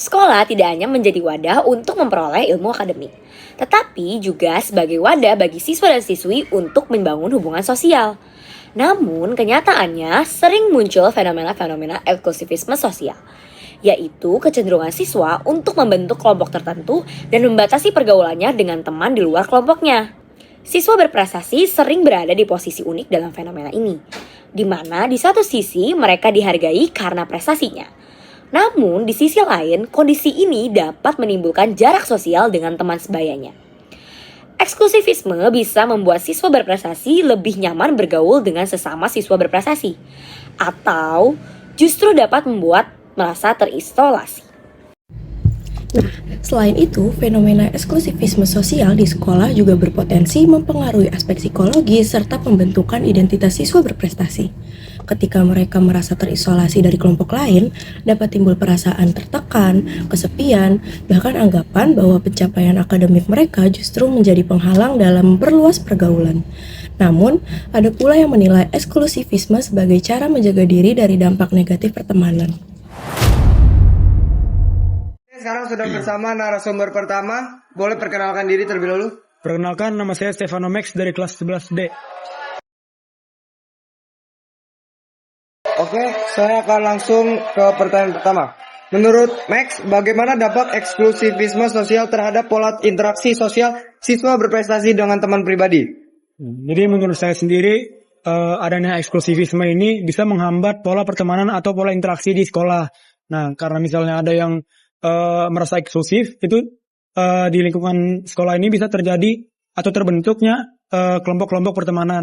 Sekolah tidak hanya menjadi wadah untuk memperoleh ilmu akademik, tetapi juga sebagai wadah bagi siswa dan siswi untuk membangun hubungan sosial. Namun, kenyataannya sering muncul fenomena-fenomena eksklusivisme sosial, yaitu kecenderungan siswa untuk membentuk kelompok tertentu dan membatasi pergaulannya dengan teman di luar kelompoknya. Siswa berprestasi sering berada di posisi unik dalam fenomena ini, di mana di satu sisi mereka dihargai karena prestasinya. Namun, di sisi lain, kondisi ini dapat menimbulkan jarak sosial dengan teman sebayanya. Eksklusivisme bisa membuat siswa berprestasi lebih nyaman bergaul dengan sesama siswa berprestasi, atau justru dapat membuat merasa terisolasi. Nah, selain itu, fenomena eksklusivisme sosial di sekolah juga berpotensi mempengaruhi aspek psikologis serta pembentukan identitas siswa berprestasi. Ketika mereka merasa terisolasi dari kelompok lain, dapat timbul perasaan tertekan, kesepian, bahkan anggapan bahwa pencapaian akademik mereka justru menjadi penghalang dalam memperluas pergaulan. Namun, ada pula yang menilai eksklusivisme sebagai cara menjaga diri dari dampak negatif pertemanan. Sekarang sudah bersama narasumber pertama. Boleh perkenalkan diri terlebih dahulu? Perkenalkan, nama saya Stefano Max dari kelas 11D. Oke, saya akan langsung ke pertanyaan pertama. Menurut Max, bagaimana dampak eksklusivisme sosial terhadap pola interaksi sosial siswa berprestasi dengan teman pribadi? Jadi menurut saya sendiri, adanya eksklusivisme ini bisa menghambat pola pertemanan atau pola interaksi di sekolah. Nah, karena misalnya ada yang merasa eksklusif, itu di lingkungan sekolah ini bisa terjadi atau terbentuknya kelompok-kelompok pertemanan.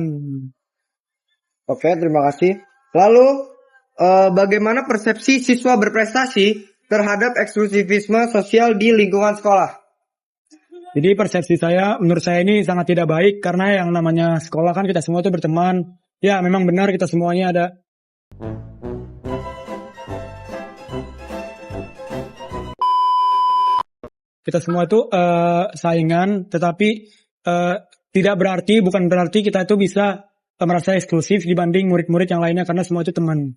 Oke, terima kasih. Lalu, bagaimana persepsi siswa berprestasi terhadap eksklusivisme sosial di lingkungan sekolah? Jadi persepsi saya, menurut saya ini sangat tidak baik karena yang namanya sekolah kan kita semua itu berteman. Ya, memang benar kita semuanya ada. Kita semua itu saingan, tetapi bukan berarti kita itu bisa merasa eksklusif dibanding murid-murid yang lainnya karena semua itu teman.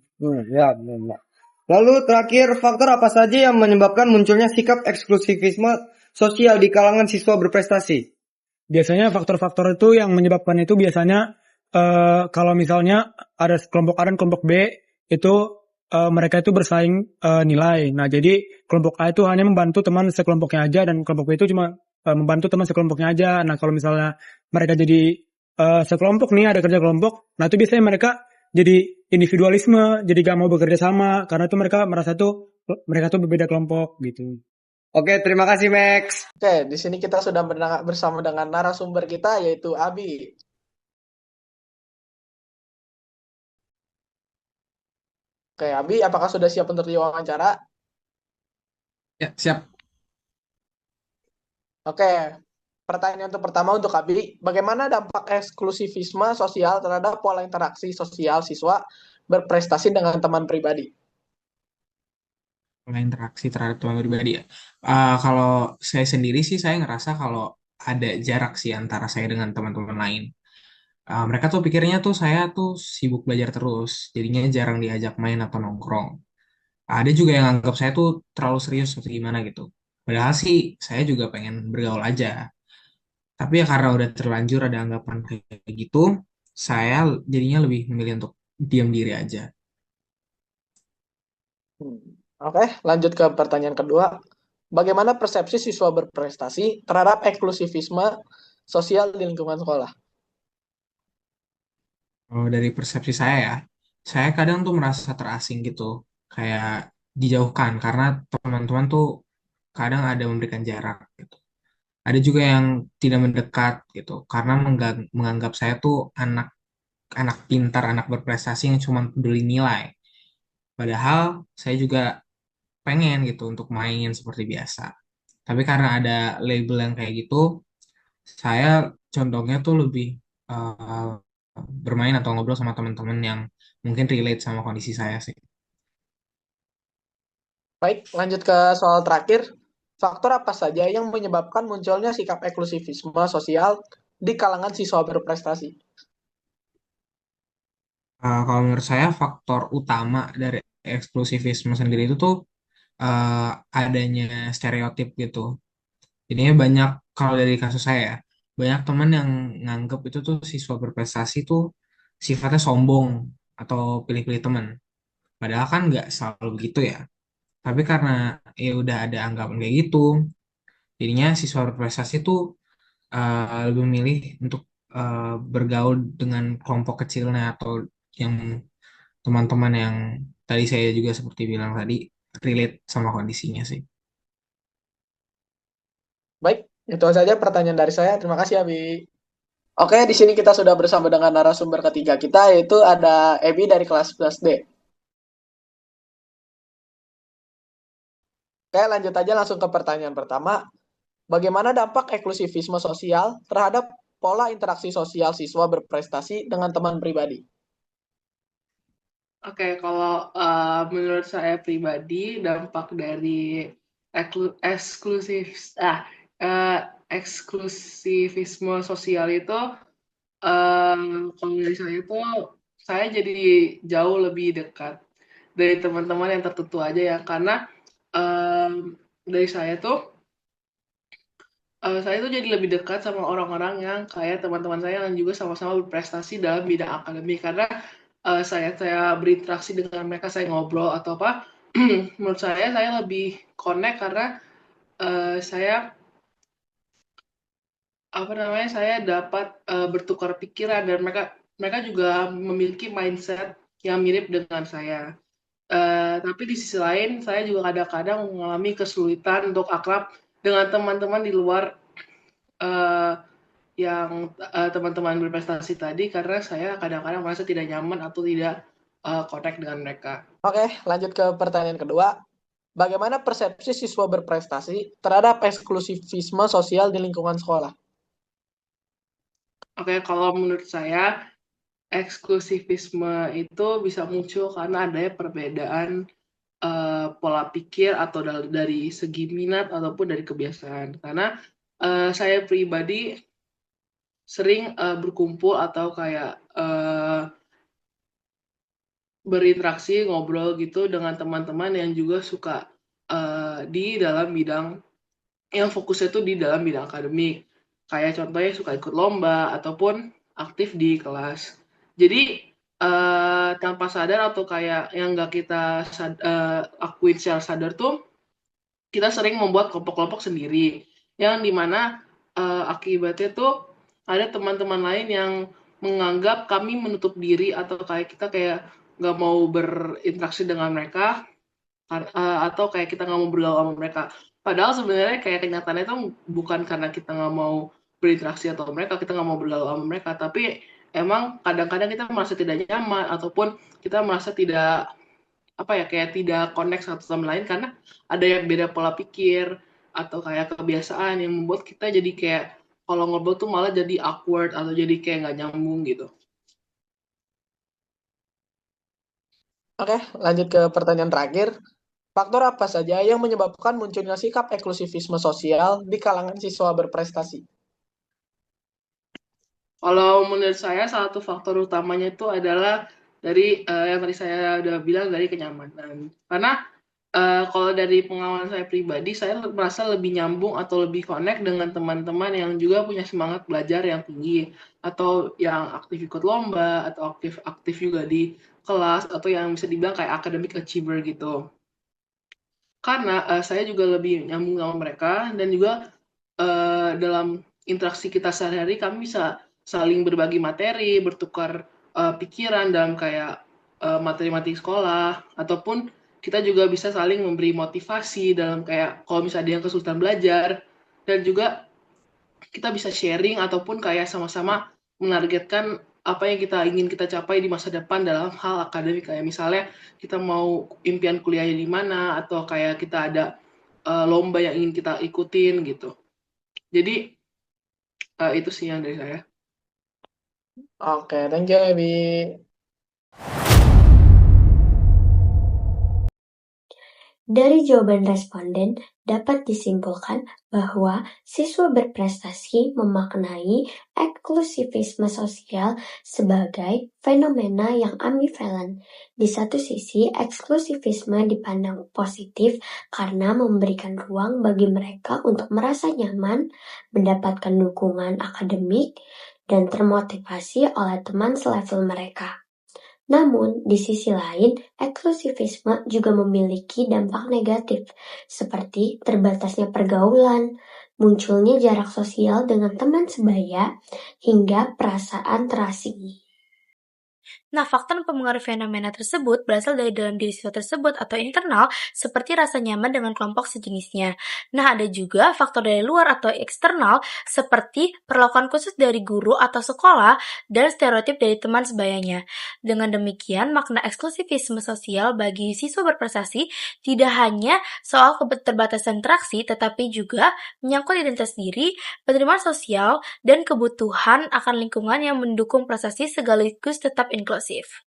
Ya, benar. Lalu terakhir, faktor apa saja yang menyebabkan munculnya sikap eksklusivisme sosial di kalangan siswa berprestasi? Biasanya faktor-faktor itu yang menyebabkan itu biasanya kalau misalnya ada kelompok A dan kelompok B itu mereka itu bersaing nilai. Nah, jadi kelompok A itu hanya membantu teman sekelompoknya aja dan kelompok B itu cuma membantu teman sekelompoknya aja. Nah, kalau misalnya mereka jadi sekelompok nih, ada kerja kelompok, nah itu biasanya mereka jadi individualisme, jadi gak mau bekerja sama karena itu mereka merasa tuh mereka tuh berbeda kelompok gitu. Oke, terima kasih Max. Oke, di sini kita sudah bersama dengan narasumber kita yaitu Abi. Oke, Abi, apakah sudah siap untuk diwawancara? Ya, siap. Oke, pertanyaan untuk pertama untuk Abi, bagaimana dampak eksklusivisme sosial terhadap pola interaksi sosial siswa berprestasi dengan teman pribadi? Pola interaksi terhadap teman pribadi ya. Kalau saya sendiri sih saya ngerasa kalau ada jarak sih antara saya dengan teman-teman lain. Mereka tuh pikirnya tuh saya tuh sibuk belajar terus, jadinya jarang diajak main atau nongkrong. Ada juga yang anggap saya tuh terlalu serius atau gimana gitu. Padahal sih saya juga pengen bergaul aja. Tapi ya karena udah terlanjur ada anggapan kayak gitu, saya jadinya lebih memilih untuk diam diri aja. Hmm. Oke, lanjut ke pertanyaan kedua. Bagaimana persepsi siswa berprestasi terhadap eksklusivisme sosial di lingkungan sekolah? Kalau dari persepsi saya kadang tuh merasa terasing gitu, kayak dijauhkan karena teman-teman tuh kadang ada memberikan jarak gitu. Ada juga yang tidak mendekat gitu, karena menganggap saya tuh anak anak pintar, anak berprestasi yang cuma peduli nilai. Padahal saya juga pengen gitu untuk main seperti biasa. Tapi karena ada label yang kayak gitu, saya condongnya tuh lebih eh, bermain atau ngobrol sama teman-teman yang mungkin relate sama kondisi saya sih. Baik, lanjut ke soal terakhir. Faktor apa saja yang menyebabkan munculnya sikap eksklusivisme sosial di kalangan siswa berprestasi? Kalau menurut saya faktor utama dari eksklusivisme sendiri itu tuh adanya stereotip gitu. Jadinya banyak, kalau dari kasus saya ya, banyak teman yang nganggep itu tuh siswa berprestasi tuh sifatnya sombong atau pilih-pilih teman. Padahal kan nggak selalu begitu ya. Tapi karena ya udah ada anggapan kayak gitu, jadinya siswa berprestasi tuh lebih memilih untuk bergaul dengan kelompok kecilnya atau yang teman-teman yang tadi saya juga seperti bilang tadi relate sama kondisinya sih. Baik, itu saja pertanyaan dari saya. Terima kasih, Abi. Oke, di sini kita sudah bersama dengan narasumber ketiga kita, yaitu ada Ebi dari kelas 11D. Oke, lanjut aja langsung ke pertanyaan pertama. Bagaimana dampak eksklusivisme sosial terhadap pola interaksi sosial siswa berprestasi dengan teman pribadi? Oke, kalau menurut saya pribadi dampak dari eksklusif eh, eksklusivisme sosial itu kalau dari saya itu saya jadi jauh lebih dekat dari teman-teman yang tertentu aja ya karena dari saya tuh jadi lebih dekat sama orang-orang yang kayak teman-teman saya yang juga sama-sama berprestasi dalam bidang akademik karena saya berinteraksi dengan mereka, saya ngobrol atau apa, menurut saya lebih connect karena saya apa namanya saya dapat bertukar pikiran dan mereka mereka juga memiliki mindset yang mirip dengan saya. Tapi di sisi lain saya juga kadang-kadang mengalami kesulitan untuk akrab dengan teman-teman di luar eh, yang teman-teman berprestasi tadi karena saya kadang-kadang merasa tidak nyaman atau tidak connect dengan mereka. Oke, lanjut ke pertanyaan kedua. Bagaimana persepsi siswa berprestasi terhadap eksklusivisme sosial di lingkungan sekolah? Oke, kalau menurut saya eksklusivisme itu bisa muncul karena adanya perbedaan pola pikir atau dari segi minat ataupun dari kebiasaan. Karena saya pribadi sering berkumpul atau kayak berinteraksi, ngobrol gitu dengan teman-teman yang juga suka di dalam bidang yang fokusnya tuh di dalam bidang akademik. Kayak contohnya suka ikut lomba ataupun aktif di kelas. Jadi tanpa sadar atau kayak yang nggak kita akuin secara sadar tuh kita sering membuat kelompok-kelompok sendiri yang dimana akibatnya tuh ada teman-teman lain yang menganggap kami menutup diri atau kayak kita kayak nggak mau berinteraksi dengan mereka atau kayak kita nggak mau bergaul sama mereka. Padahal sebenarnya kayak kenyataannya itu bukan karena kita nggak mau berinteraksi atau mereka, kita nggak mau bergaul sama mereka, tapi emang kadang-kadang kita merasa tidak nyaman ataupun kita merasa tidak apa ya kayak tidak connect satu sama lain karena ada yang beda pola pikir atau kayak kebiasaan yang membuat kita jadi kayak kalau ngobrol tuh malah jadi awkward atau jadi kayak nggak nyambung gitu. Oke, lanjut ke pertanyaan terakhir. Faktor apa saja yang menyebabkan munculnya sikap eksklusivisme sosial di kalangan siswa berprestasi? Kalau menurut saya salah satu faktor utamanya itu adalah dari yang tadi saya udah bilang dari kenyamanan. Karena kalau dari pengalaman saya pribadi, saya merasa lebih nyambung atau lebih connect dengan teman-teman yang juga punya semangat belajar yang tinggi atau yang aktif ikut lomba atau aktif aktif juga di kelas atau yang bisa dibilang kayak academic achiever gitu. Karena saya juga lebih nyambung sama mereka dan juga dalam interaksi kita sehari-hari kami bisa saling berbagi materi, bertukar pikiran dalam kayak materi-materi sekolah ataupun kita juga bisa saling memberi motivasi dalam kayak kalau misalnya ada yang kesulitan belajar dan juga kita bisa sharing ataupun kayak sama-sama menargetkan apa yang kita ingin kita capai di masa depan dalam hal akademik kayak misalnya kita mau impian kuliahnya di mana atau kayak kita ada lomba yang ingin kita ikutin gitu. Jadi itu sih yang dari saya. Oke, thank you, Ebi. Dari jawaban responden, dapat disimpulkan bahwa siswa berprestasi memaknai eksklusivisme sosial sebagai fenomena yang ambivalen. Di satu sisi, eksklusivisme dipandang positif karena memberikan ruang bagi mereka untuk merasa nyaman, mendapatkan dukungan akademik, dan termotivasi oleh teman selevel mereka. Namun, di sisi lain, eksklusivisme juga memiliki dampak negatif, seperti terbatasnya pergaulan, munculnya jarak sosial dengan teman sebaya, hingga perasaan terasing. Nah, faktor mempengaruhi fenomena tersebut berasal dari dalam diri siswa tersebut atau internal, seperti rasa nyaman dengan kelompok sejenisnya. Nah, ada juga faktor dari luar atau eksternal, seperti perlakuan khusus dari guru atau sekolah, dan stereotip dari teman sebayanya. Dengan demikian, makna eksklusivisme sosial bagi siswa berprestasi tidak hanya soal keterbatasan interaksi, tetapi juga menyangkut identitas diri, penerimaan sosial, dan kebutuhan akan lingkungan yang mendukung prestasi sekaligus tetap inklusif.